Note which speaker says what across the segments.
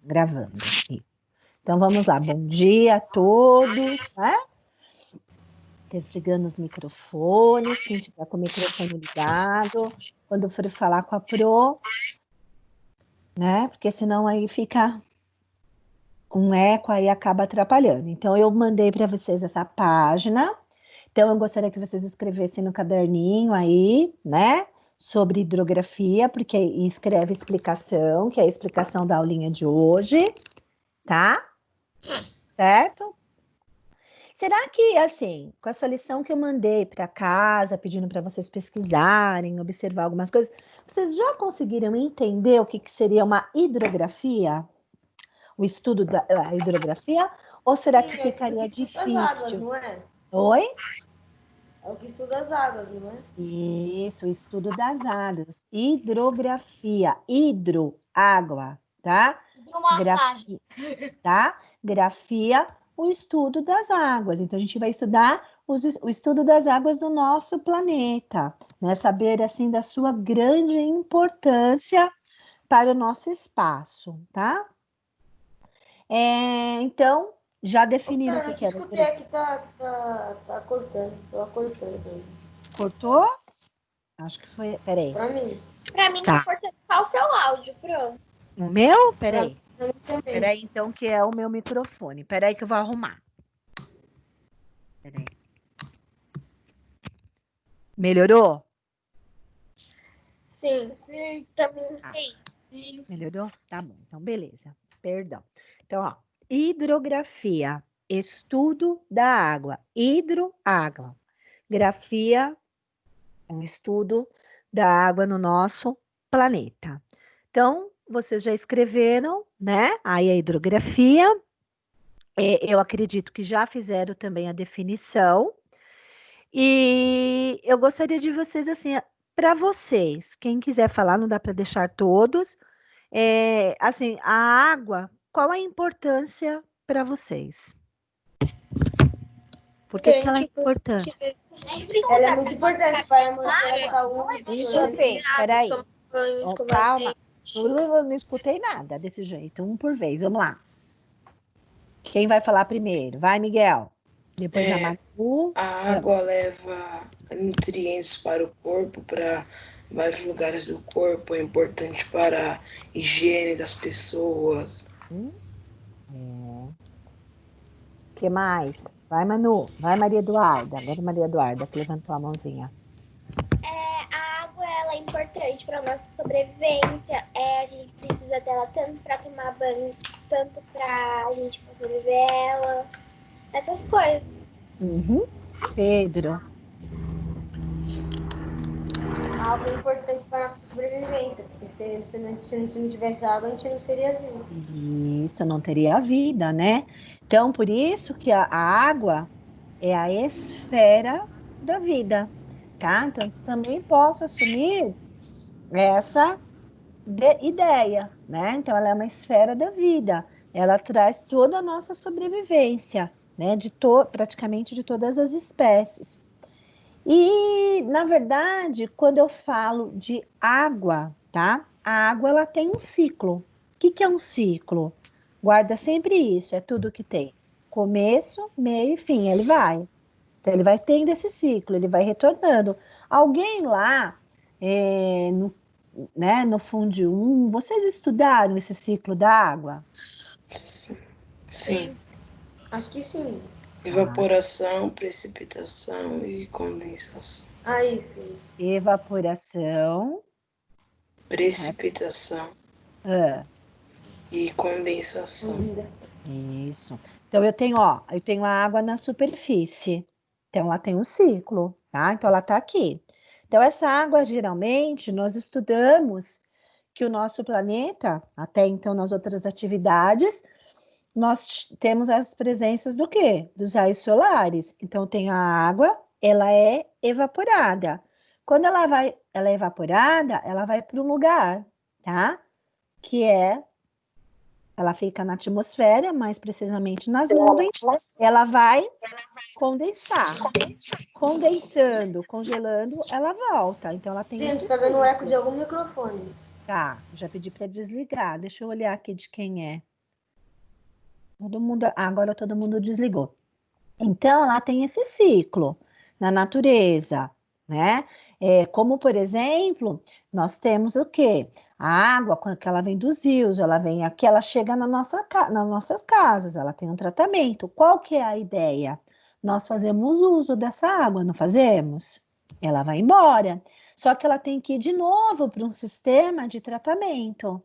Speaker 1: Gravando aqui. Então, vamos lá. Bom dia a todos, né? Desligando os microfones, quem tiver com o microfone ligado, quando for falar com a Pro, né? Porque senão aí fica um eco, aí acaba atrapalhando. Então, eu mandei para vocês essa página. Então, eu gostaria que vocês escrevessem no caderninho aí, né? Sobre hidrografia, porque escreve explicação, que é a explicação da aulinha de hoje, tá? Certo? Será que, assim, com essa lição que eu mandei para casa, pedindo para vocês pesquisarem, observar algumas coisas, vocês já conseguiram entender o que seria uma hidrografia? O estudo da hidrografia? Ou será que ficaria difícil?
Speaker 2: As águas, não é?
Speaker 1: Oi?
Speaker 2: É o que estuda as águas, não é?
Speaker 1: Isso, o estudo das águas. Hidrografia. Hidro, água, tá?
Speaker 3: Hidromassagem.
Speaker 1: Tá? Grafia, o estudo das águas. Então, a gente vai estudar o estudo das águas do nosso planeta, né? Saber, assim, da sua grande importância para o nosso espaço, tá? Então, já definiram o que é?
Speaker 2: Escutei aqui, tá cortando. Tô cortando.
Speaker 1: Cortou? Acho que foi. Peraí.
Speaker 3: Pra mim tá cortando. Qual o seu áudio, Pro?
Speaker 1: O meu? Peraí. Peraí, então, que é o meu microfone. Peraí que eu vou arrumar. Peraí. Melhorou?
Speaker 3: Sim. Pra mim, sim.
Speaker 1: Melhorou? Tá bom. Então, beleza. Perdão. Então, ó. Hidrografia. Estudo da água. Hidro, água. Grafia, um estudo da água no nosso planeta. Então, vocês já escreveram, né? Aí a hidrografia. Eu acredito que já fizeram também a definição. E eu gostaria de vocês, assim, para vocês, quem quiser falar, não dá para deixar todos. Assim, a água, qual a importância para vocês? Por que ela é importante?
Speaker 2: Ela é muito importante para manter a saúde.
Speaker 1: Espera aí. Calma. Eu não escutei nada desse jeito. Um por vez. Vamos lá. Quem vai falar primeiro? Vai, Miguel. Depois a Manu.
Speaker 4: A água leva nutrientes para o corpo, para vários lugares do corpo. É importante para a higiene das pessoas.
Speaker 1: O que mais? Vai, Manu. Vai, Maria Eduarda. Agora Maria Eduarda, que levantou a mãozinha.
Speaker 3: A água, ela é importante para nossa sobrevivência. A gente precisa dela tanto para tomar banho, tanto para a gente poder beber ela. Essas coisas.
Speaker 1: Pedro.
Speaker 2: A água é importante para a nossa sobrevivência, porque se não tivesse água, a gente não seria vivo.
Speaker 1: Isso, não teria vida, né? Então, por isso que a água é a esfera da vida, tá? Então, também posso assumir essa ideia, né? Então, ela é uma esfera da vida. Ela traz toda a nossa sobrevivência, né? Praticamente de todas as espécies. E, na verdade, quando eu falo de água, tá? A água, ela tem um ciclo. O que é um ciclo? Guarda sempre isso, é tudo que tem começo, meio e fim, ele vai. Então, ele vai tendo esse ciclo, ele vai retornando. Alguém lá, no Fundo 1, vocês estudaram esse ciclo da água?
Speaker 4: Sim.
Speaker 2: Acho que sim.
Speaker 4: Evaporação, precipitação e condensação.
Speaker 2: Aí,
Speaker 1: Evaporação.
Speaker 4: Precipitação. E condensação.
Speaker 1: Isso. Então, eu tenho a água na superfície. Então, ela tem um ciclo, tá? Então, ela tá aqui. Então, essa água, geralmente, nós estudamos que o nosso planeta, até então, nas outras atividades, nós temos as presenças do quê? Dos raios solares. Então, tem a água, ela é evaporada. Quando ela é evaporada, ela vai para um lugar, tá? Ela fica na atmosfera, mais precisamente nas nuvens, ela vai condensar. Condensando, congelando, ela volta. Então, ela tem
Speaker 2: Gente, tá dando eco de algum microfone.
Speaker 1: Tá, já pedi para desligar. Deixa eu olhar aqui de quem é. Todo mundo, agora todo mundo desligou. Então, ela tem esse ciclo na natureza, né? Como, por exemplo, nós temos o quê? A água, quando ela vem dos rios, ela vem aqui, ela chega nas nossas casas, ela tem um tratamento. Qual que é a ideia? Nós fazemos uso dessa água, não fazemos? Ela vai embora. Só que ela tem que ir de novo para um sistema de tratamento,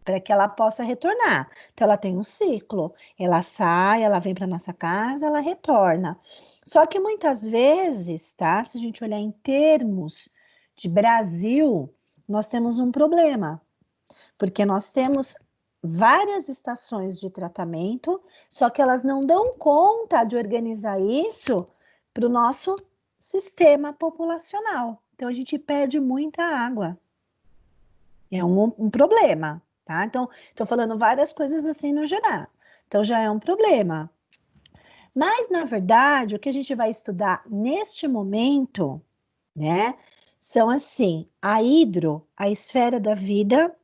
Speaker 1: para que ela possa retornar. Então, ela tem um ciclo. Ela sai, ela vem para nossa casa, ela retorna. Só que muitas vezes, tá? Se a gente olhar em termos de Brasil, nós temos um problema, porque nós temos várias estações de tratamento, só que elas não dão conta de organizar isso para o nosso sistema populacional. Então, a gente perde muita água. É um problema, tá? Então, estou falando várias coisas assim no geral. Então, já é um problema. Mas, na verdade, o que a gente vai estudar neste momento, né, são assim, a esfera da vida,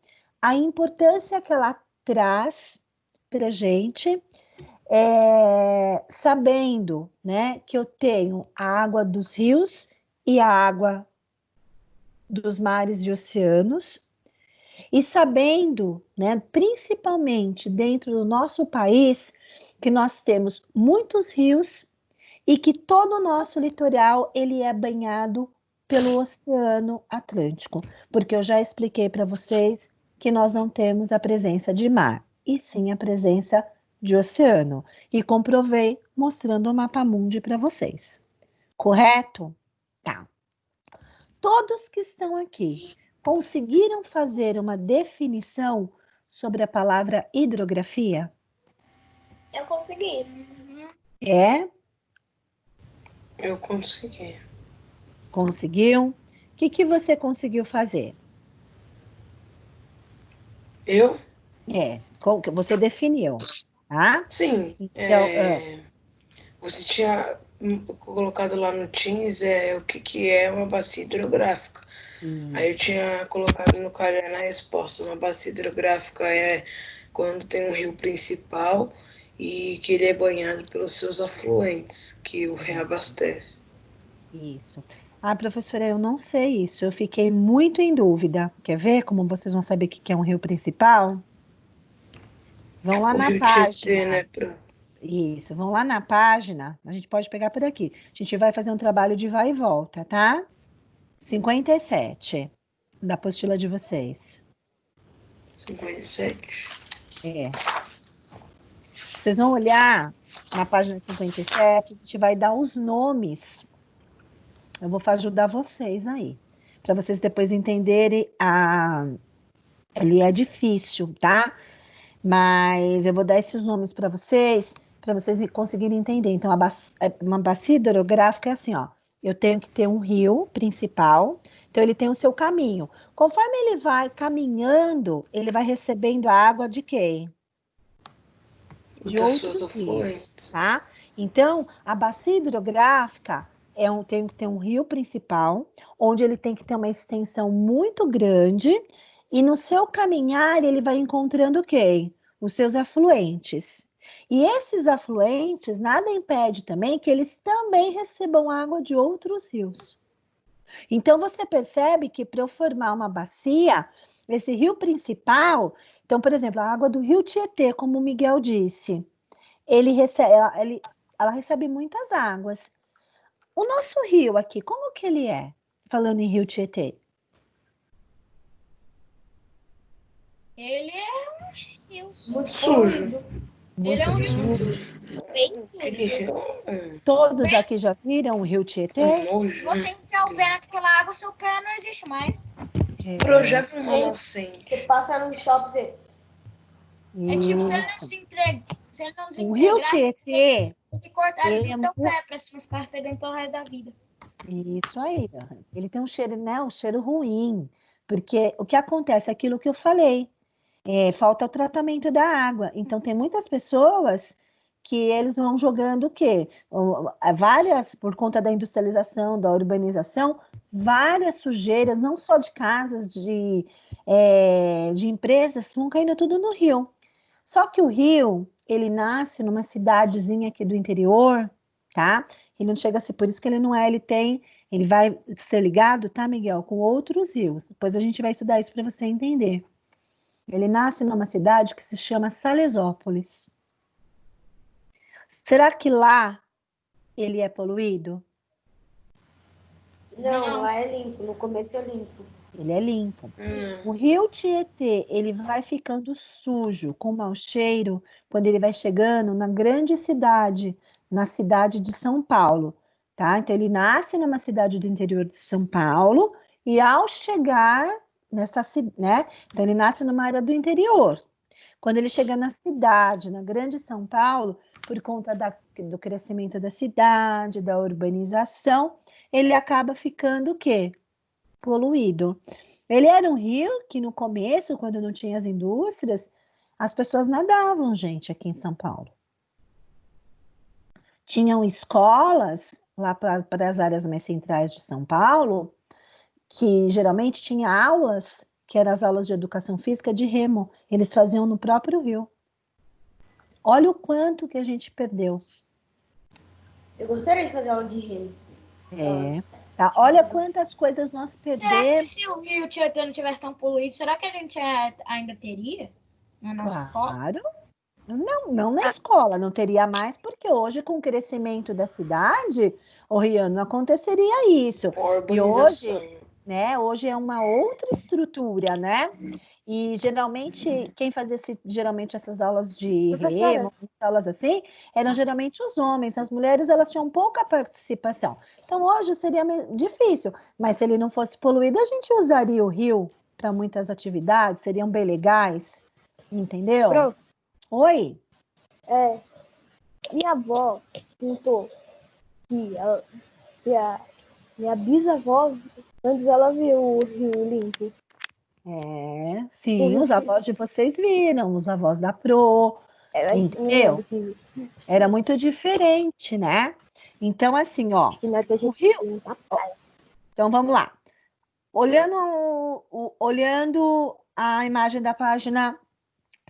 Speaker 1: a importância que ela traz para a gente, sabendo, né, que eu tenho a água dos rios e a água dos mares e oceanos, e sabendo, né, principalmente dentro do nosso país, que nós temos muitos rios e que todo o nosso litoral ele é banhado pelo Oceano Atlântico, porque eu já expliquei para vocês que nós não temos a presença de mar, e sim a presença de oceano, e comprovei mostrando o mapa mundi para vocês. Correto? Tá. Todos que estão aqui conseguiram fazer uma definição sobre a palavra hidrografia?
Speaker 3: Eu consegui.
Speaker 1: É?
Speaker 4: Eu consegui.
Speaker 1: Conseguiu? O que você conseguiu fazer?
Speaker 4: Eu?
Speaker 1: Como que você definiu, tá?
Speaker 4: Sim.
Speaker 1: Então,
Speaker 4: Você tinha colocado lá no Teams o que é uma bacia hidrográfica. Aí eu tinha colocado no caderno a resposta. Uma bacia hidrográfica é quando tem um rio principal e que ele é banhado pelos seus afluentes, que o reabastece.
Speaker 1: isso. Ah, professora, eu não sei isso. Eu fiquei muito em dúvida. Quer ver como vocês vão saber o que é um rio principal? Vão lá
Speaker 4: O
Speaker 1: na
Speaker 4: rio Tietê,
Speaker 1: página.
Speaker 4: né?
Speaker 1: Isso, vão lá na página. A gente pode pegar por aqui. A gente vai fazer um trabalho de vai e volta, tá? 57 da apostila de vocês.
Speaker 4: 57.
Speaker 1: Vocês vão olhar na página 57, a gente vai dar os nomes. Eu vou ajudar vocês aí, para vocês depois entenderem ali é difícil, tá? Mas eu vou dar esses nomes para vocês conseguirem entender. Então, uma bacia hidrográfica é assim, ó. Eu tenho que ter um rio principal, então ele tem o seu caminho. Conforme ele vai caminhando, ele vai recebendo a água de quem? De
Speaker 4: Das suas
Speaker 1: outros rios,
Speaker 4: afluentes.
Speaker 1: tá? Então, a bacia hidrográfica tem que ter um rio principal, onde ele tem que ter uma extensão muito grande, e no seu caminhar ele vai encontrando quem? Os seus afluentes. E esses afluentes, nada impede também que eles também recebam água de outros rios. Então, você percebe que para eu formar uma bacia, esse rio principal, então, por exemplo, a água do rio Tietê, como o Miguel disse, ela recebe muitas águas. O nosso rio aqui, como que ele é? Falando em rio Tietê.
Speaker 3: Ele é um rio
Speaker 4: Muito sujo.
Speaker 3: Ele é um rio bem
Speaker 4: Aquele
Speaker 3: sujo.
Speaker 4: rio.
Speaker 1: Todos aqui já viram o rio Tietê?
Speaker 4: Nojo.
Speaker 3: Se você enfiar o pé naquela água, seu pé não existe mais.
Speaker 4: Eu já vi uma nascente.
Speaker 2: Você passa no shopping, você...
Speaker 3: É tipo, se ele não
Speaker 1: Isso.
Speaker 3: se entrega, se ele não
Speaker 1: O rio
Speaker 3: desintegrar, você
Speaker 1: Tietê,
Speaker 3: tem que cortar ele
Speaker 1: ele é
Speaker 3: do teu pé pra não ficar fedendo pelo resto da vida.
Speaker 1: isso aí, ele tem um cheiro, né? Um cheiro ruim, porque o que acontece, aquilo que eu falei, falta o tratamento da água. Então, tem muitas pessoas que eles vão jogando o quê? Várias, por conta da industrialização, da urbanização, várias sujeiras, não só de casas, de empresas, vão caindo tudo no rio. Só que o rio, ele nasce numa cidadezinha aqui do interior, tá? Ele não chega a ser, por isso que ele vai ser ligado, tá, Miguel, com outros rios. Depois a gente vai estudar isso para você entender. Ele nasce numa cidade que se chama Salesópolis. Será que lá ele é poluído?
Speaker 2: Não, lá é limpo. No começo é limpo.
Speaker 1: Ele é limpo. O rio Tietê, ele vai ficando sujo, com mau cheiro, quando ele vai chegando na grande cidade, na cidade de São Paulo, tá? Então, ele nasce numa cidade do interior de São Paulo, e ao chegar nessa cidade, né? Então, ele nasce numa área do interior. Quando ele chega na cidade, na grande São Paulo, por conta do crescimento da cidade, da urbanização, ele acaba ficando o quê? Poluído. Ele era um rio que no começo, quando não tinha as indústrias, as pessoas nadavam, gente, aqui em São Paulo. Tinham escolas lá para as áreas mais centrais de São Paulo, que geralmente tinha aulas, que eram as aulas de educação física de remo. Eles faziam no próprio rio. Olha o quanto que a gente perdeu.
Speaker 2: Eu gostaria de fazer aula de remo.
Speaker 1: Tá? Olha quantas coisas nós
Speaker 5: Será que
Speaker 1: perdemos.
Speaker 5: se o rio Tietê não tivesse tão poluído, será que a gente ainda teria na nossa escola?
Speaker 1: Claro. Não na escola, não teria mais, porque hoje, com o crescimento da cidade, Riano, não aconteceria isso. E hoje, né, hoje é uma outra estrutura, né? E geralmente, quem fazia geralmente essas aulas de remo, aulas assim, eram geralmente os homens. As mulheres, elas tinham pouca participação. Então, hoje seria difícil, mas se ele não fosse poluído, a gente usaria o rio para muitas atividades, seriam bem legais, entendeu?
Speaker 6: Pronto.
Speaker 1: Oi?
Speaker 6: Minha avó contou que a minha bisavó, antes ela viu o rio limpo.
Speaker 1: Sim, os avós de vocês viram, os avós da Pro, entendeu? Era muito diferente, né? Então, assim, ó, o rio... Então, vamos lá. Olhando a imagem da página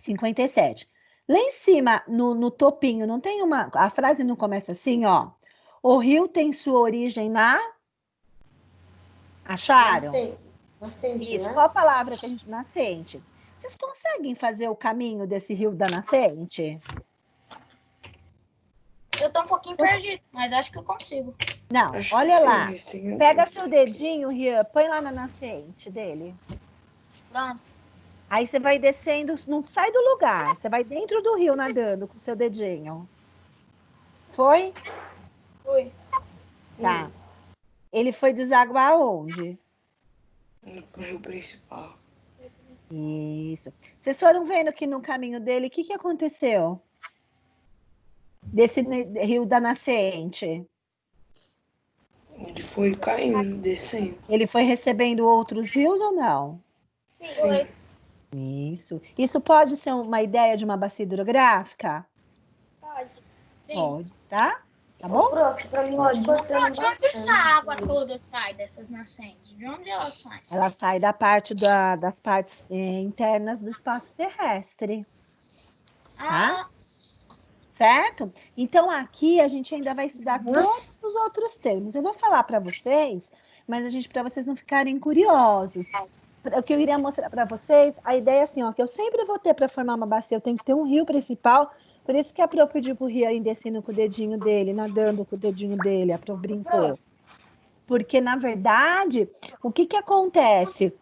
Speaker 1: 57. Lá em cima, no topinho, não tem uma... A frase não começa assim, ó. O rio tem sua origem na... Acharam?
Speaker 2: Nascente,
Speaker 1: Isso.
Speaker 2: né?
Speaker 1: Qual a palavra que a gente... Nascente. Vocês conseguem fazer o caminho desse rio da nascente?
Speaker 5: Eu tô um pouquinho perdido, mas acho que eu consigo.
Speaker 1: Não,
Speaker 4: Acho
Speaker 1: olha
Speaker 4: que
Speaker 1: lá.
Speaker 4: sim,
Speaker 1: Pega seu dedinho, Rian, põe lá na nascente dele.
Speaker 5: Pronto.
Speaker 1: Aí você vai descendo, não sai do lugar. Você vai dentro do rio nadando com seu dedinho. Foi?
Speaker 5: Fui.
Speaker 1: Tá. Ele foi desaguar aonde?
Speaker 4: No rio principal.
Speaker 1: Isso. Vocês foram vendo que no caminho dele, o que aconteceu? Desse rio da nascente.
Speaker 4: Ele foi caindo, descendo.
Speaker 1: Ele foi recebendo outros rios ou não?
Speaker 4: Sim.
Speaker 1: Isso. Isso pode ser uma ideia de uma bacia hidrográfica?
Speaker 5: Pode. Sim.
Speaker 1: Pode, tá? Tá bom?
Speaker 2: Pronto, pra mim pode
Speaker 5: De onde essa água toda sai dessas nascentes? De onde ela sai?
Speaker 1: Ela sai das partes internas do espaço terrestre. Tá? Certo? Então, aqui a gente ainda vai estudar todos os outros termos. Eu vou falar para vocês, mas para vocês não ficarem curiosos. O que eu iria mostrar para vocês, a ideia é assim, ó, que eu sempre vou ter para formar uma bacia, eu tenho que ter um rio principal, por isso que a Pro pediu pro Rio ir descendo com o dedinho dele, nadando com o dedinho dele, a Pro brincou. Porque, na verdade, o que acontece?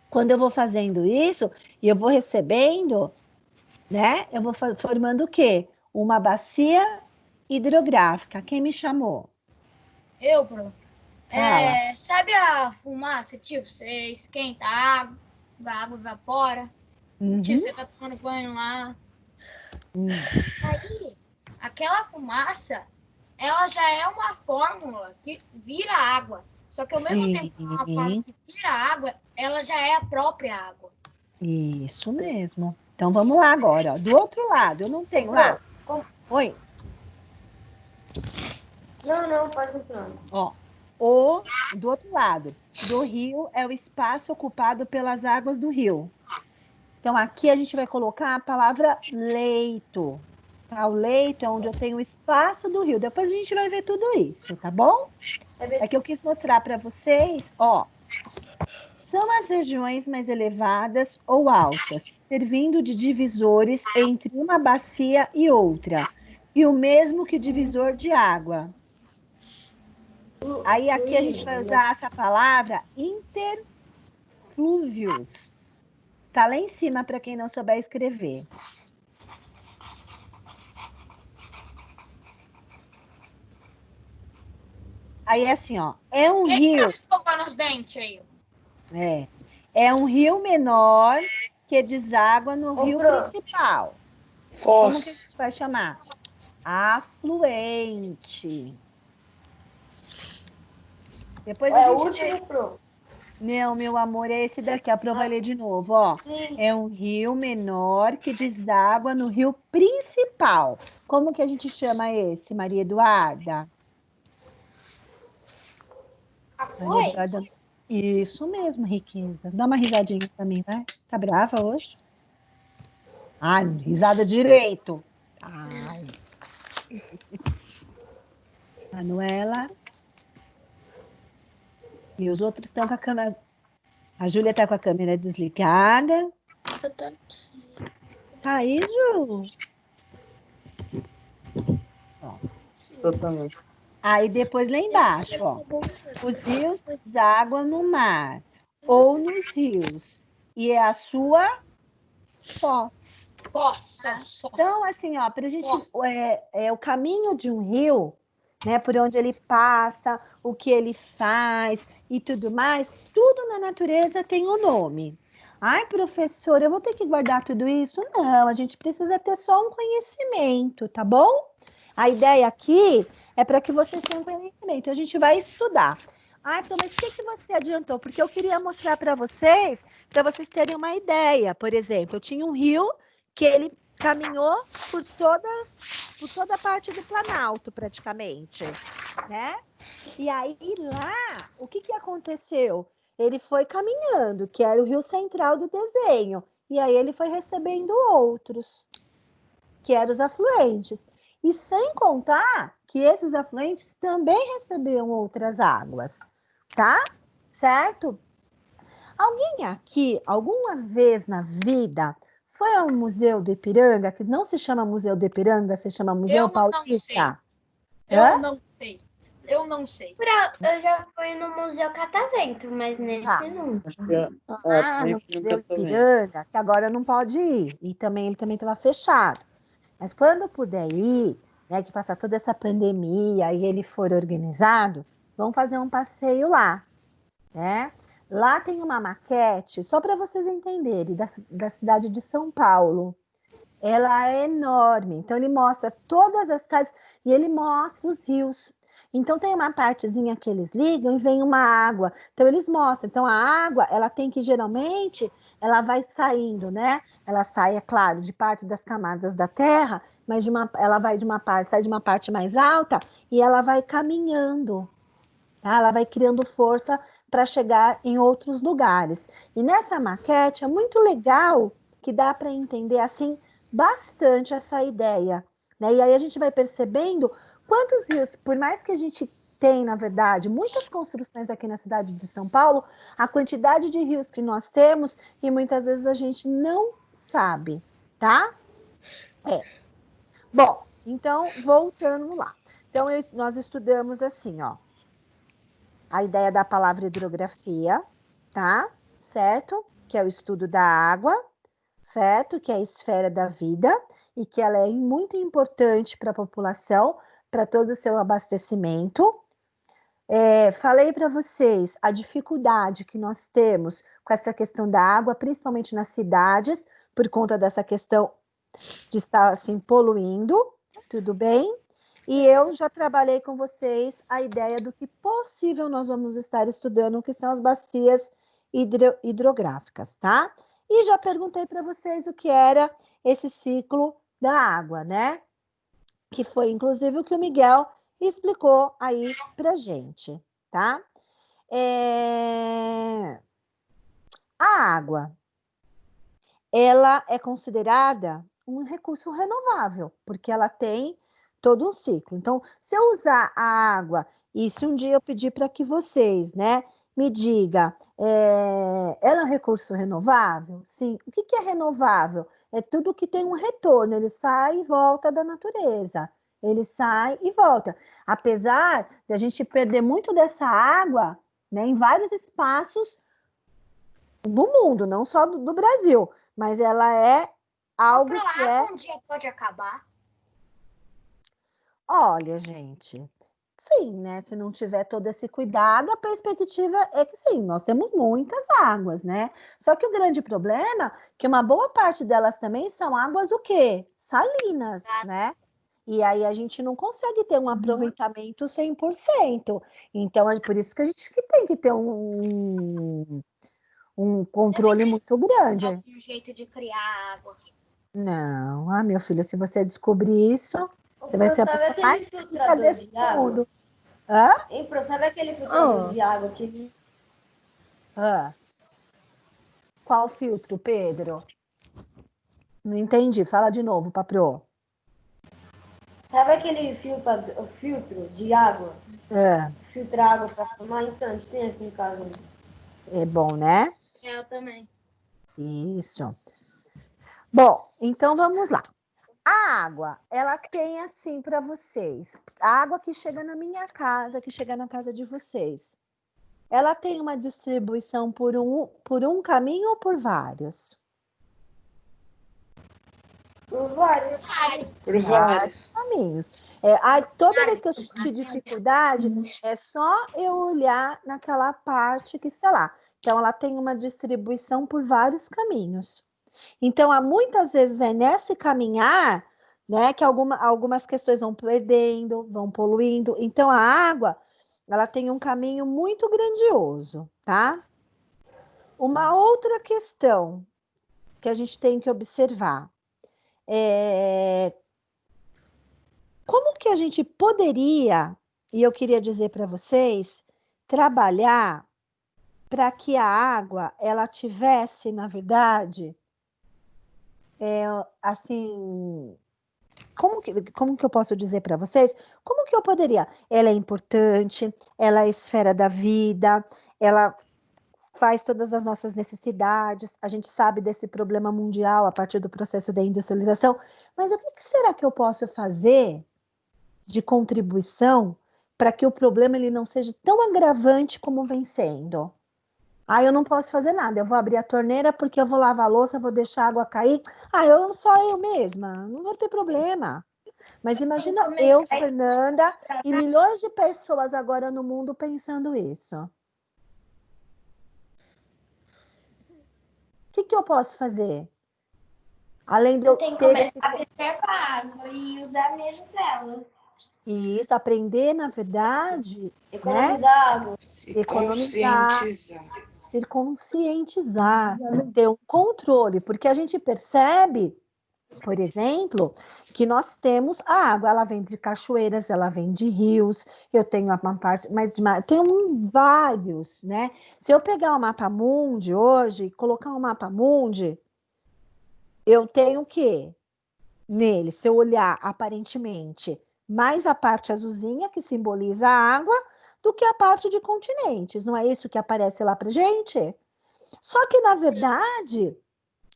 Speaker 1: Quando eu vou fazendo isso, e eu vou recebendo, né, eu vou formando o quê? Uma bacia hidrográfica. Quem me chamou?
Speaker 5: Eu, prof.
Speaker 1: Fala.
Speaker 5: Sabe a fumaça? Tipo, você esquenta a água evapora. Tipo, você tá tomando banho lá. Aí, aquela fumaça, ela já é uma fórmula que vira água. Só que ao mesmo tempo que é uma fórmula que vira água, ela já é a própria água.
Speaker 1: Isso mesmo. Então, vamos lá agora. Ó. Do outro lado, eu não tenho lá. Oi?
Speaker 2: Não, pode continuar.
Speaker 1: Ó, o do outro lado do rio é o espaço ocupado pelas águas do rio. Então, aqui a gente vai colocar a palavra leito. Tá? O leito é onde eu tenho o espaço do rio. Depois a gente vai ver tudo isso, tá bom? É que eu quis mostrar para vocês, ó. São as regiões mais elevadas ou altas, servindo de divisores entre uma bacia e outra. E o mesmo que divisor de água. Aí aqui a gente vai usar essa palavra interflúvios. Tá lá em cima para quem não souber escrever. Aí é assim, ó, é um rio.
Speaker 5: Escovar nos dentes aí.
Speaker 1: É um rio menor que deságua no rio principal. Como que a gente vai chamar? Afluente. Depois a gente
Speaker 2: último, Pro.
Speaker 1: Não, meu amor, é esse daqui. A Pro vai ler de novo, ó.
Speaker 2: Sim.
Speaker 1: É um rio menor que deságua no rio principal. Como que a gente chama esse, Maria Eduarda? Maria Eduarda. Isso mesmo, Riqueza. Dá uma risadinha pra mim, vai. Tá brava hoje? Ai, risada direito. Ai. Manuela. E os outros estão com a câmera... A Júlia tá com a câmera desligada. Tá aí, Ju? Ó.
Speaker 7: Totalmente.
Speaker 1: Aí depois lá embaixo, ó. Os rios desaguam no mar ou nos rios. E é a sua foz. Então, assim, ó, pra gente... É o caminho de um rio, né? Por onde ele passa, o que ele faz e tudo mais. Tudo na natureza tem um nome. Ai, professora, eu vou ter que guardar tudo isso? Não, a gente precisa ter só um conhecimento, tá bom? A ideia aqui é para que vocês tenham conhecimento. A gente vai estudar. Ai, mas o que você adiantou? Porque eu queria mostrar para vocês terem uma ideia. Por exemplo, eu tinha um rio que ele caminhou por toda a parte do Planalto, praticamente, né? E aí lá, o que aconteceu? Ele foi caminhando, que era o rio central do desenho, e aí ele foi recebendo outros, que eram os afluentes. E sem contar que esses afluentes também recebiam outras águas, tá? Certo? Alguém aqui, alguma vez na vida, foi ao Museu do Ipiranga, que não se chama Museu do Ipiranga, se chama Museu Paulista?
Speaker 5: Eu não sei.
Speaker 3: Eu já fui no Museu Catavento, mas nesse não.
Speaker 7: Acho que
Speaker 1: No Museu Ipiranga, que agora não pode ir. E também ele também estava fechado. Mas quando puder ir, né, que passar toda essa pandemia e ele for organizado, vamos fazer um passeio lá, né? Lá tem uma maquete, só para vocês entenderem, da cidade de São Paulo. Ela é enorme, então ele mostra todas as casas e ele mostra os rios. Então tem uma partezinha que eles ligam e vem uma água. Então eles mostram. Então a água, ela tem que geralmente, ela vai saindo, né? Ela sai, é claro, de parte das camadas da terra, mas ela vai de uma parte, sai de uma parte mais alta e ela vai caminhando. Tá? Ela vai criando força para chegar em outros lugares. E nessa maquete é muito legal que dá para entender assim bastante essa ideia, né? E aí a gente vai percebendo quantos rios, por mais que a gente tem, na verdade, muitas construções aqui na cidade de São Paulo, a quantidade de rios que nós temos e muitas vezes a gente não sabe, tá? Bom, então, voltando lá. Então, nós estudamos assim, ó, a ideia da palavra hidrografia, tá? Certo? Que é o estudo da água, certo? Que é a esfera da vida e que ela é muito importante para a população, para todo o seu abastecimento. Falei para vocês a dificuldade que nós temos com essa questão da água, principalmente nas cidades, por conta dessa questão de estar assim poluindo, tudo bem? E eu já trabalhei com vocês a ideia do que possível nós vamos estar estudando, que são as bacias hidrográficas, tá? E já perguntei para vocês o que era esse ciclo da água, né? Que foi, inclusive, o que o Miguel e explicou aí pra gente, tá? A água, ela é considerada um recurso renovável, porque ela tem todo um ciclo. Então, se eu usar a água, e se um dia eu pedir para que vocês, né, me diga, ela é um recurso renovável? Sim. O que é renovável? É tudo que tem um retorno, ele sai e volta da natureza. Ele sai e volta. Apesar de a gente perder muito dessa água, né, em vários espaços do mundo, não só do Brasil, mas ela é algo
Speaker 5: Outra
Speaker 1: que
Speaker 5: água um dia pode acabar.
Speaker 1: Olha, gente, sim, né? Se não tiver todo esse cuidado, a perspectiva é que sim, nós temos muitas águas, né? Só que o grande problema é que uma boa parte delas também são águas o quê? Salinas, né? E aí a gente não consegue ter um aproveitamento 100%. Então, é por isso que a gente tem que ter um controle muito grande.
Speaker 5: Um jeito de criar água.
Speaker 1: Não, meu filho, se você descobrir isso, você vai
Speaker 2: Pro,
Speaker 1: ser a
Speaker 2: sabe
Speaker 1: pessoa
Speaker 2: aquele
Speaker 1: mais rica
Speaker 2: filtrador
Speaker 1: desse
Speaker 2: de água?
Speaker 1: mundo. Hã?
Speaker 2: Hein, Pro, sabe aquele filtrador de água que...
Speaker 1: Qual filtro, Pedro? Não entendi. Fala de novo, Paprô.
Speaker 2: Sabe aquele filtro de água? Filtra água para tomar? Então, a gente tem aqui em casa.
Speaker 1: É bom, né?
Speaker 5: Eu também.
Speaker 1: Isso. Bom, então vamos lá. A água, ela tem assim para vocês. A água que chega na minha casa, que chega na casa de vocês. Ela tem uma distribuição por um caminho ou por vários?
Speaker 2: Por vários.
Speaker 4: Por vários.
Speaker 1: Caminhos. Toda vez que eu sentir dificuldade, é só eu olhar naquela parte que está lá. Então, ela tem uma distribuição por vários caminhos. Então, há muitas vezes é nesse caminhar, né, que algumas questões vão perdendo, vão poluindo. Então, a água, ela tem um caminho muito grandioso, tá? Uma outra questão que a gente tem que observar como que a gente poderia, e eu queria dizer para vocês, trabalhar para que a água, ela tivesse, na verdade, assim, como que eu posso dizer para vocês? Como que eu poderia? Ela é importante, ela é a esfera da vida, ela faz todas as nossas necessidades, a gente sabe desse problema mundial a partir do processo da industrialização, mas o que será que eu posso fazer de contribuição para que o problema ele não seja tão agravante como vem sendo? Eu não posso fazer nada, eu vou abrir a torneira porque eu vou lavar a louça, vou deixar a água cair. Só eu mesma, não vou ter problema. Mas imagina eu, Fernanda, e milhões de pessoas agora no mundo pensando isso. O que eu posso fazer? Além de eu
Speaker 3: Tem que
Speaker 1: ter
Speaker 3: começar a preservar a água e usar menos ela.
Speaker 1: E isso, aprender, na verdade,
Speaker 2: Economizar água.
Speaker 4: Se conscientizar.
Speaker 1: Se conscientizar, ter um controle, porque a gente percebe, por exemplo, que nós temos a água, ela vem de cachoeiras, ela vem de rios, eu tenho uma parte, mas tem vários, né? Se eu pegar o mapa mundi hoje, colocar um mapa mundi, eu tenho o quê? Nele, se eu olhar aparentemente mais a parte azulzinha, que simboliza a água, do que a parte de continentes. Não é isso que aparece lá para gente? Só que, na verdade,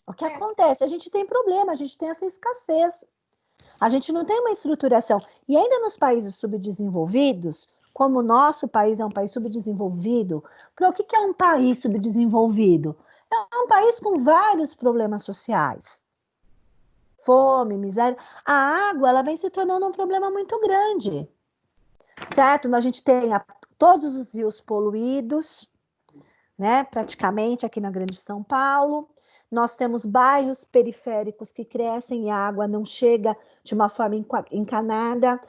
Speaker 1: o que acontece? A gente tem problema, a gente tem essa escassez. A gente não tem uma estruturação. E ainda nos países subdesenvolvidos, como o nosso país é um país subdesenvolvido, o que é um país subdesenvolvido? É um país com vários problemas sociais. Fome, miséria. A água, ela vem se tornando um problema muito grande, certo? A gente tem todos os rios poluídos, né? Praticamente aqui na Grande São Paulo. Nós temos bairros periféricos que crescem e a água não chega de uma forma encanada.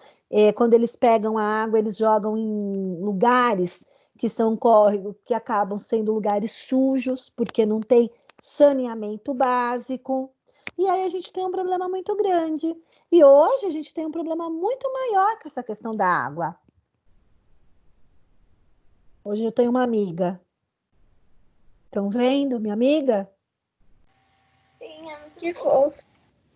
Speaker 1: Quando eles pegam a água, eles jogam em lugares que são córregos, que acabam sendo lugares sujos, porque não tem saneamento básico. E aí a gente tem um problema muito grande. E hoje a gente tem um problema muito maior com essa questão da água. Hoje eu tenho uma amiga. Estão vendo, minha amiga?
Speaker 3: Sim, é muito
Speaker 6: Que
Speaker 3: bom.
Speaker 6: fofo.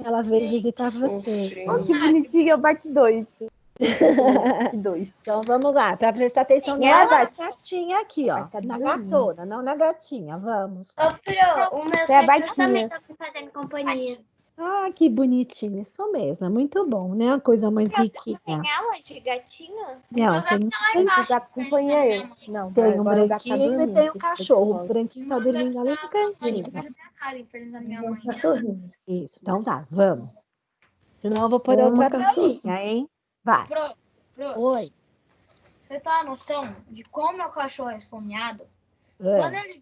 Speaker 1: Ela veio visitar vocês.
Speaker 4: Fofinho.
Speaker 6: Que bonitinho, é o parte 2. Parte 2.
Speaker 1: Então vamos lá, para prestar atenção
Speaker 6: Sim,
Speaker 1: nessa
Speaker 6: ela-
Speaker 1: gatinha aqui, ó.
Speaker 6: Tá
Speaker 1: Na
Speaker 6: dormindo.
Speaker 1: gatona, não na gatinha. Vamos.
Speaker 3: Ô, Pro, os meus
Speaker 6: Você é
Speaker 3: cachorros também
Speaker 6: baixinha.
Speaker 3: estão me fazendo companhia.
Speaker 1: Ah, que bonitinho. Isso mesmo, é muito bom, né? A coisa mais riquinha.
Speaker 3: Tem aula de gatinho?
Speaker 1: Não, tem
Speaker 6: Esse gato acompanha eu. Não,
Speaker 1: Tem um
Speaker 6: agora o gato tá
Speaker 1: branquinho e
Speaker 6: dormindo,
Speaker 1: tem um
Speaker 6: vocês ficam
Speaker 1: cachorro. O
Speaker 6: sozinhos.
Speaker 1: branquinho tá dormindo ali no cantinho.
Speaker 6: Tá sorrindo.
Speaker 1: Isso, então tá, vamos. Senão eu vou pôr outra telinha, hein? Vai.
Speaker 5: Pro,
Speaker 1: Oi.
Speaker 5: você tá a noção de como meu cachorro é esfomeado? Quando ele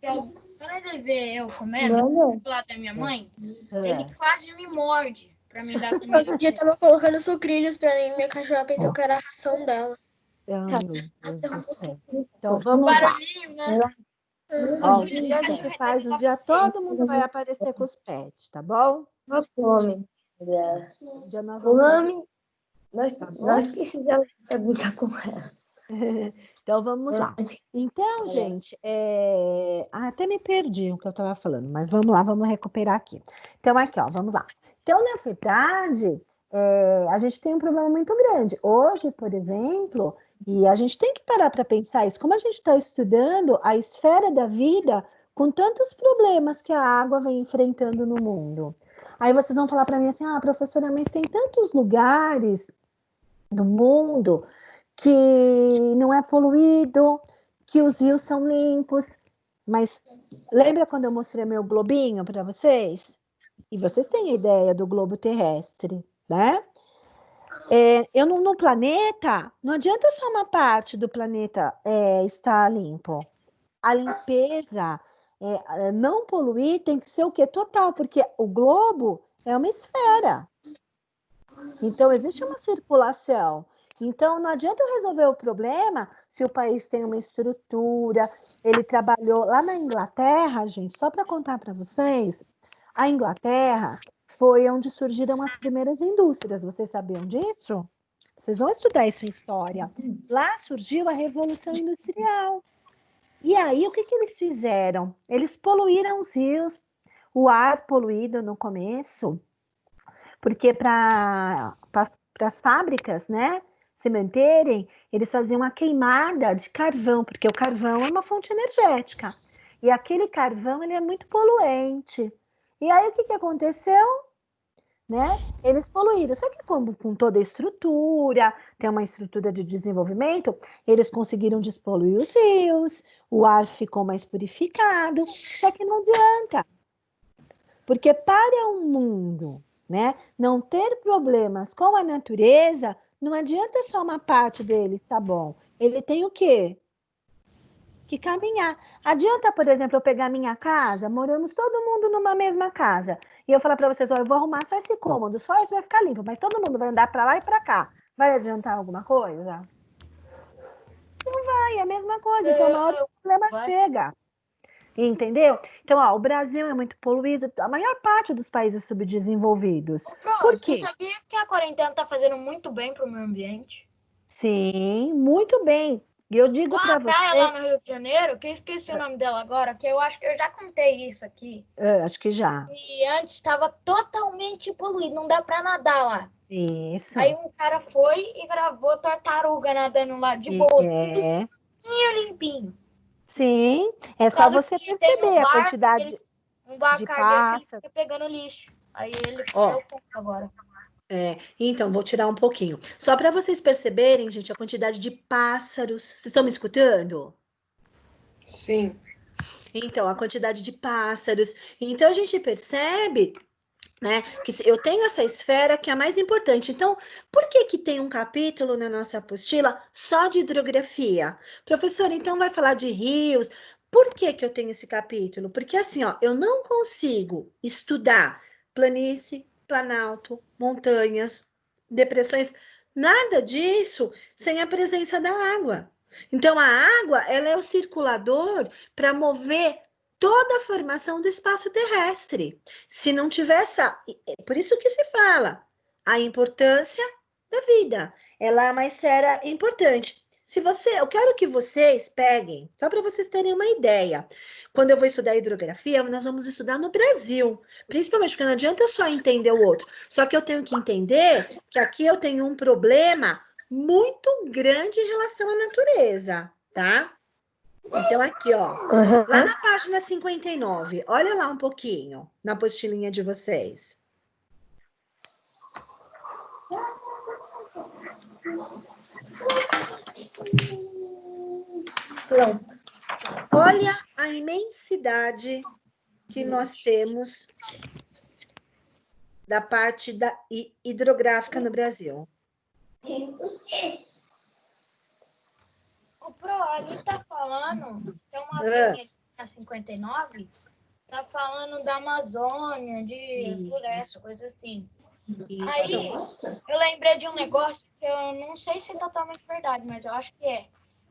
Speaker 5: vê eu comendo do lado da minha mãe, ele quase me morde pra me dar comida.
Speaker 6: Outro dia tava colocando sucrilhos pra mim, minha cachorra pensou que era a ração dela.
Speaker 1: Ai, meu Deus do céu. Então vamos lá.
Speaker 5: Barulhinho, né?
Speaker 1: Ó, um dia a gente faz, um dia todo mundo vai aparecer com os pets, tá bom?
Speaker 2: Uma fome.
Speaker 1: Um dia nós vamos...
Speaker 2: Fome. Nós precisamos brincar com ela.
Speaker 1: Então vamos lá. Então, gente, até me perdi o que eu estava falando, mas vamos lá, vamos recuperar aqui. Então, aqui, ó, vamos lá. Então, na verdade, a gente tem um problema muito grande. Hoje, por exemplo, e a gente tem que parar para pensar isso, como a gente está estudando a esfera da vida com tantos problemas que a água vem enfrentando no mundo. Aí vocês vão falar para mim assim, professora, mas tem tantos lugares no mundo que não é poluído, que os rios são limpos. Mas lembra quando eu mostrei meu globinho para vocês? E vocês têm a ideia do globo terrestre, né? No planeta, não adianta só uma parte do planeta estar limpo. A limpeza, não poluir, tem que ser o quê? Total, porque o globo é uma esfera. Então, existe uma circulação. Então, não adianta eu resolver o problema se o país tem uma estrutura. Ele trabalhou lá na Inglaterra, gente, só para contar para vocês, a Inglaterra foi onde surgiram as primeiras indústrias. Vocês sabiam disso? Vocês vão estudar isso em história. Lá surgiu a Revolução Industrial. E aí, o que eles fizeram? Eles poluíram os rios, o ar poluído no começo, porque para as fábricas, né, se manterem, eles faziam uma queimada de carvão, porque o carvão é uma fonte energética. E aquele carvão, ele é muito poluente. E aí, o que aconteceu? Né? Eles poluíram. Só que com toda a estrutura, tem uma estrutura de desenvolvimento, eles conseguiram despoluir os rios, o ar ficou mais purificado, só que não adianta. Porque para um mundo, né, não ter problemas com a natureza, não adianta só uma parte deles, tá bom? Ele tem o quê? Que caminhar. Adianta, por exemplo, eu pegar minha casa, moramos todo mundo numa mesma casa, e eu falar para vocês, eu vou arrumar só esse cômodo, só esse vai ficar limpo, mas todo mundo vai andar para lá e para cá. Vai adiantar alguma coisa? Não vai, é a mesma coisa. Então, na hora que o problema chega. Entendeu? Então, o Brasil é muito poluído, a maior parte dos países subdesenvolvidos. Por quê?
Speaker 5: Você sabia que a quarentena está fazendo muito bem para o meio ambiente?
Speaker 1: Sim, muito bem. E eu digo para você...
Speaker 5: praia lá no Rio de Janeiro, que eu esqueci o nome dela agora, que eu acho que eu já contei isso aqui.
Speaker 1: Acho que já.
Speaker 5: E antes estava totalmente poluído, não dá para nadar lá.
Speaker 1: Isso.
Speaker 5: Aí um cara foi e gravou tartaruga nadando lá de boa, tudo limpinho.
Speaker 1: Sim, é só você perceber a quantidade de pássaros.
Speaker 5: Ele fica pegando lixo. Aí ele deu ponto agora.
Speaker 1: Então, vou tirar um pouquinho. Só para vocês perceberem, gente, a quantidade de pássaros. Vocês estão me escutando?
Speaker 4: Sim.
Speaker 1: Então, a quantidade de pássaros. Então, a gente percebe, né, que eu tenho essa esfera que é a mais importante. Então, por que tem um capítulo na nossa apostila só de hidrografia? Professora, então vai falar de rios. Por que eu tenho esse capítulo? Porque assim, eu não consigo estudar planície, planalto, montanhas, depressões, nada disso sem a presença da água. Então, a água, ela é o circulador para mover toda a formação do espaço terrestre. Se não tivesse, por isso que se fala, a importância da vida. Ela é mais séria e importante. Eu quero que vocês peguem, só para vocês terem uma ideia. Quando eu vou estudar hidrografia, nós vamos estudar no Brasil, principalmente porque não adianta só entender o outro. Só que eu tenho que entender que aqui eu tenho um problema muito grande em relação à natureza, tá? Então, aqui, ó, lá na página 59, olha lá um pouquinho, na apostilinha de vocês. Olha a imensidade que nós temos da parte hidrográfica no Brasil.
Speaker 5: O Pro, ali tá falando, tem uma linha na 59, tá falando da Amazônia, de floresta, coisa assim. Isso. Aí, eu lembrei de um negócio que eu não sei se é totalmente verdade, mas eu acho que é.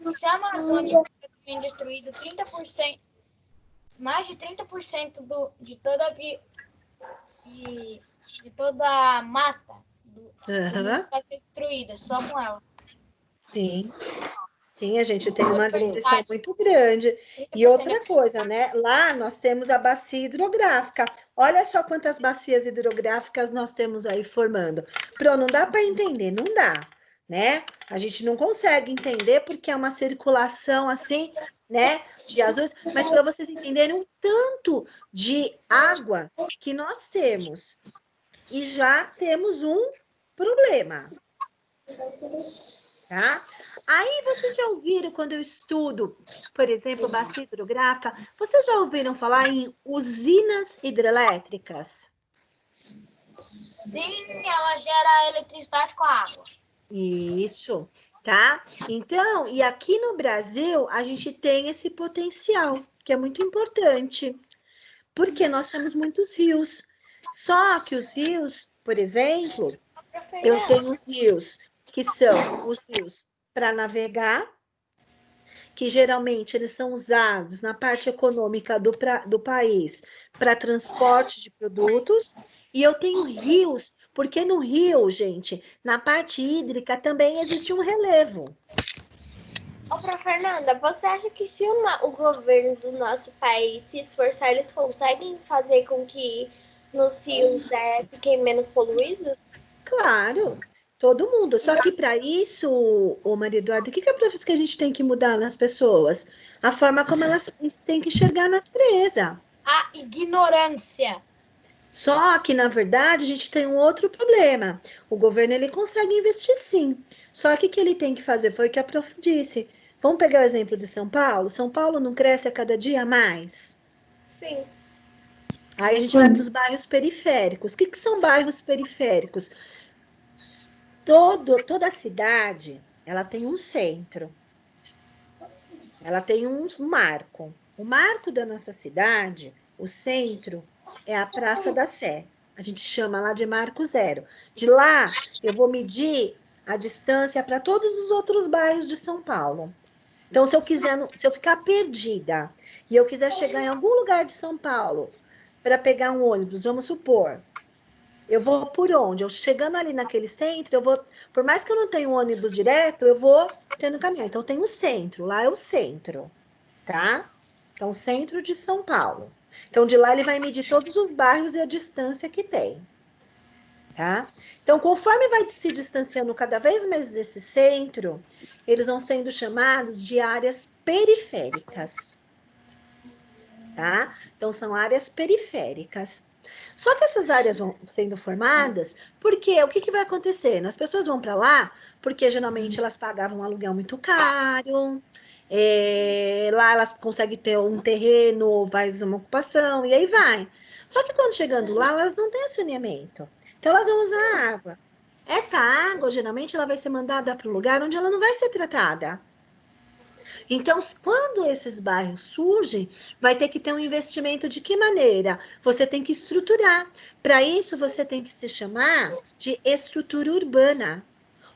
Speaker 5: Se a Amazônia tem destruído 30%, mais de 30% de toda a mata vai ser destruída, só com ela.
Speaker 1: Sim. Sim, a gente tem uma destruição muito grande. E outra coisa, né? Lá nós temos a bacia hidrográfica. Olha só quantas bacias hidrográficas nós temos aí formando. Não dá para entender, não dá, né? A gente não consegue entender porque é uma circulação assim, né? De azuis, mas para vocês entenderem o tanto de água que nós temos. E já temos um problema, tá? Aí vocês já ouviram, quando eu estudo, por exemplo, bacia hidrográfica, vocês já ouviram falar em usinas hidrelétricas?
Speaker 5: Sim, ela gera eletricidade com a água.
Speaker 1: Isso, tá? Então, e aqui no Brasil, a gente tem esse potencial, que é muito importante, porque nós temos muitos rios. Só que os rios, por exemplo, eu tenho os rios que são os rios para navegar, que geralmente eles são usados na parte econômica do país para transporte de produtos, e eu tenho rios, porque no rio, gente, na parte hídrica também existe um relevo.
Speaker 3: Ô, Fernanda, você acha que se o governo do nosso país se esforçar, eles conseguem fazer com que nos rios fiquem menos poluídos?
Speaker 1: Claro, todo mundo. Só que para isso, ô Maria Eduarda, o que é para isso que a gente tem que mudar nas pessoas? A forma como elas têm que enxergar a natureza.
Speaker 5: A ignorância.
Speaker 1: Só que, na verdade, a gente tem um outro problema. O governo, ele consegue investir sim. Só que o que ele tem que fazer foi o que a prof disse. Vamos pegar o exemplo de São Paulo? São Paulo não cresce a cada dia mais?
Speaker 3: Sim.
Speaker 1: Aí a gente vai para os bairros periféricos. O que são bairros periféricos? Toda a cidade, ela tem um centro. Ela tem um marco. O marco da nossa cidade, o centro, é a Praça da Sé. A gente chama lá de Marco Zero. De lá, eu vou medir a distância para todos os outros bairros de São Paulo. Então, se eu ficar perdida e eu quiser chegar em algum lugar de São Paulo para pegar um ônibus, vamos supor, eu vou por onde? Eu chegando ali naquele centro, eu vou, por mais que eu não tenha um ônibus direto, eu vou tendo caminhão. Então, tem o centro, lá é o centro, tá? Então, centro de São Paulo. Então, de lá ele vai medir todos os bairros e a distância que tem, tá? Então, conforme vai se distanciando cada vez mais desse centro, eles vão sendo chamados de áreas periféricas, tá? Então, são áreas periféricas. Só que essas áreas vão sendo formadas porque o que vai acontecendo? As pessoas vão para lá porque geralmente elas pagavam um aluguel muito caro, lá elas conseguem ter um terreno, vai fazer uma ocupação, e aí vai. Só que quando chegando lá, elas não têm saneamento. Então, elas vão usar água. Essa água, geralmente, ela vai ser mandada para um lugar onde ela não vai ser tratada. Então, quando esses bairros surgem, vai ter que ter um investimento de que maneira? Você tem que estruturar. Para isso, você tem que se chamar de estrutura urbana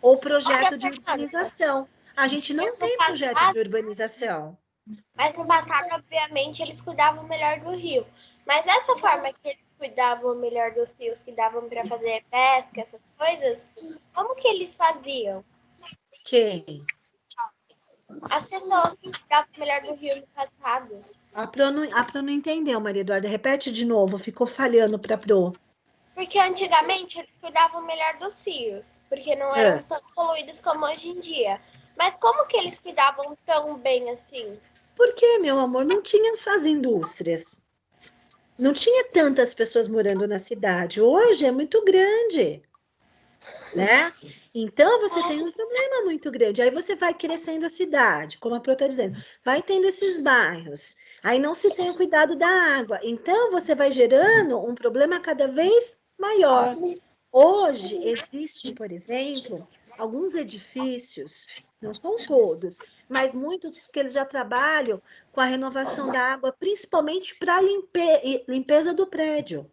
Speaker 1: ou projeto de urbanização. A gente não tem projeto de urbanização.
Speaker 3: Mas no passado, obviamente, eles cuidavam melhor do rio. Mas essa forma que eles cuidavam melhor dos rios, que davam para fazer pesca, essas coisas, como que eles faziam?
Speaker 1: Quem?
Speaker 3: As pessoas que cuidavam melhor do rio no passado.
Speaker 1: A Pro não entendeu, Maria Eduarda. Repete de novo, ficou falhando para a Pro.
Speaker 3: Porque antigamente eles cuidavam melhor dos rios, porque não eram tão poluídos como hoje em dia. Mas como que eles cuidavam tão bem assim?
Speaker 1: Porque, meu amor, não tinha as indústrias. Não tinha tantas pessoas morando na cidade. Hoje é muito grande, né? Então, você tem um problema muito grande. Aí você vai crescendo a cidade, como a Pro está dizendo. Vai tendo esses bairros. Aí não se tem o cuidado da água. Então, você vai gerando um problema cada vez maior. Hoje, existem, por exemplo, alguns edifícios, não são todos, mas muitos que eles já trabalham com a renovação da água, principalmente para a limpeza do prédio.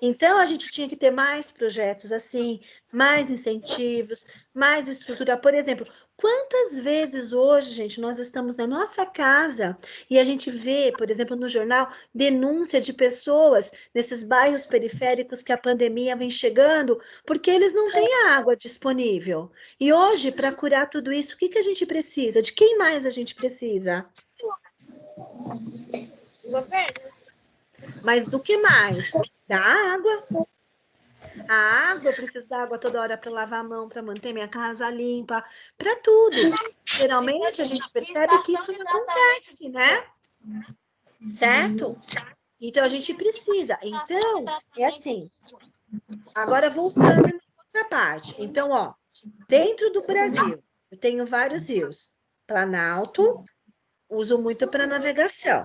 Speaker 1: Então, a gente tinha que ter mais projetos assim, mais incentivos, mais estrutura. Por exemplo, quantas vezes hoje, gente, nós estamos na nossa casa e a gente vê, por exemplo, no jornal, denúncia de pessoas nesses bairros periféricos que a pandemia vem chegando, porque eles não têm água disponível. E hoje, para curar tudo isso, o que que a gente precisa? De quem mais a gente precisa?
Speaker 3: Governo.
Speaker 1: Mas do que mais? Da água. A água, eu preciso da água toda hora para lavar a mão, para manter minha casa limpa, para tudo. Geralmente a gente percebe que isso não acontece, né? Certo? Então a gente precisa. Então, é assim. Agora voltando na outra parte. Então, ó, dentro do Brasil, eu tenho vários rios. Planalto, uso muito para navegação.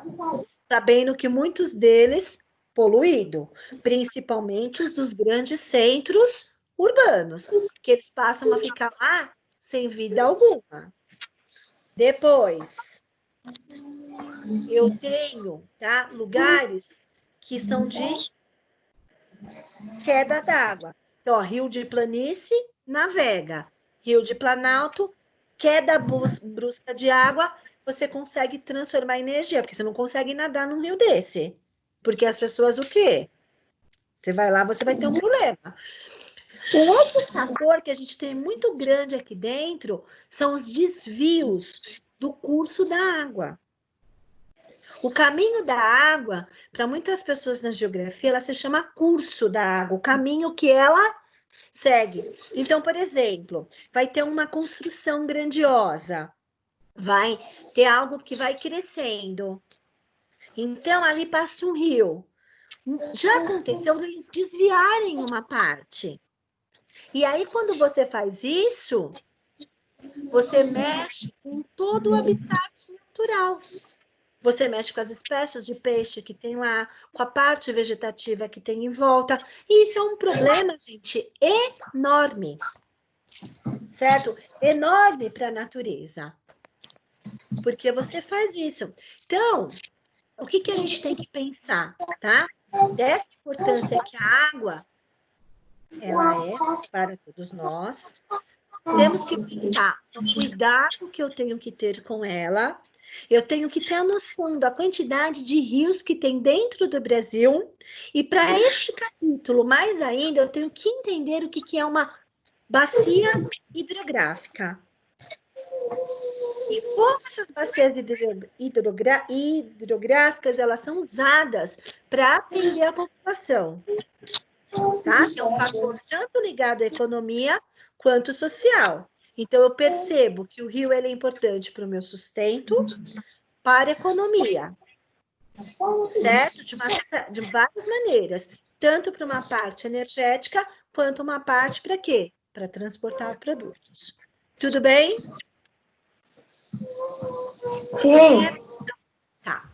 Speaker 1: Sabendo que muitos deles poluídos, principalmente os dos grandes centros urbanos, que eles passam a ficar lá sem vida alguma. Depois, eu tenho, tá, lugares que são de queda d'água. Então, ó, rio de planície, navega. Rio de Planalto, queda brusca de água, você consegue transformar em energia, porque você não consegue nadar num rio desse. Porque as pessoas, o quê? Você vai lá, você vai ter um problema. Um outro fator que a gente tem muito grande aqui dentro são os desvios do curso da água. O caminho da água, para muitas pessoas na geografia, ela se chama curso da água, o caminho que ela segue. Então, por exemplo, vai ter uma construção grandiosa, vai ter algo que vai crescendo. Então, ali passa um rio. Já aconteceu eles desviarem uma parte. E aí, quando você faz isso, você mexe com todo o habitat natural. Você mexe com as espécies de peixe que tem lá, com a parte vegetativa que tem em volta. E isso é um problema, gente, enorme. Certo? Enorme para a natureza. Porque você faz isso. Então, o que que a gente tem que pensar, tá? Dessa importância que a água, ela é para todos nós. Temos que pensar no cuidado que eu tenho que ter com ela. Eu tenho que ter a noção da quantidade de rios que tem dentro do Brasil. E para este capítulo, mais ainda, eu tenho que entender o que que é uma bacia hidrográfica. E como essas bacias hidrográficas, elas são usadas para atender a população. Tá? É um fator tanto ligado à economia quanto social. Então, eu percebo que o rio ele é importante para o meu sustento, para a economia, certo? De várias maneiras, tanto para uma parte energética, quanto uma parte para quê? Para transportar produtos. Tudo bem?
Speaker 6: Sim.
Speaker 1: Tá.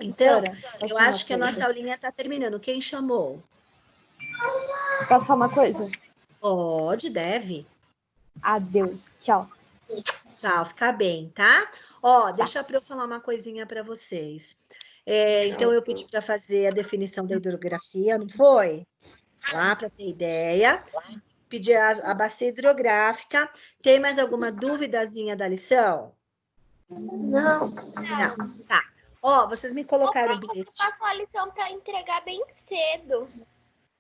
Speaker 1: Então, eu acho que a nossa aulinha está terminando. Quem chamou?
Speaker 6: Posso falar uma coisa?
Speaker 1: Pode, deve.
Speaker 6: Adeus. Tchau.
Speaker 1: Tá, fica bem, tá? Ó, deixa para eu falar uma coisinha para vocês. Então, eu pedi para fazer a definição da hidrografia, não foi? Lá para ter ideia. Pedi a bacia hidrográfica. Tem mais alguma duvidazinha da lição?
Speaker 2: Não.
Speaker 1: Não, tá. Ó, vocês me colocaram o bilhete.
Speaker 3: Passou a lição para entregar bem cedo.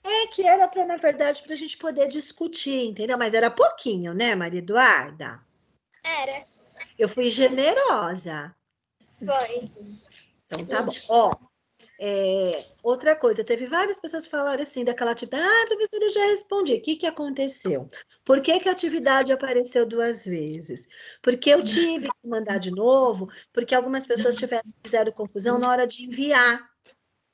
Speaker 1: É que era para, na verdade, para a gente poder discutir, entendeu? Mas era pouquinho, né, Maria Eduarda?
Speaker 3: Era.
Speaker 1: Eu fui generosa.
Speaker 3: Foi.
Speaker 1: Então tá bom. Ó, outra coisa, teve várias pessoas que falaram assim, daquela atividade, professora, eu já respondi. O que que aconteceu? Por que que a atividade apareceu 2 vezes? Porque eu tive que mandar de novo, porque algumas pessoas fizeram confusão na hora de enviar.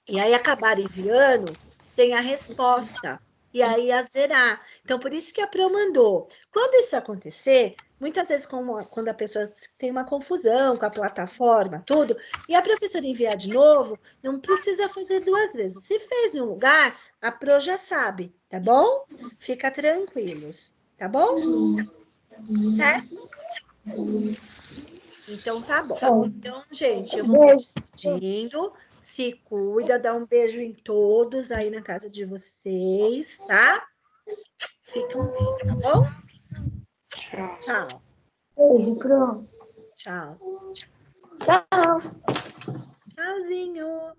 Speaker 1: E aí acabaram enviando sem a resposta. E aí ia zerar. Então, por isso que a Pro mandou. Quando isso acontecer, muitas vezes, quando a pessoa tem uma confusão com a plataforma, tudo, e a professora enviar de novo, não precisa fazer 2 vezes. Se fez em um lugar, a Pro já sabe, tá bom? Fica tranquilos, tá bom? Certo? Então, tá bom. Então, gente, eu vou me despedindo. Se cuida, dá um beijo em todos aí na casa de vocês, tá? Fiquem bem, tá bom? Tchau.
Speaker 2: Beijo, Pro.
Speaker 1: Tchau.
Speaker 2: Tchau.
Speaker 1: Tchauzinho.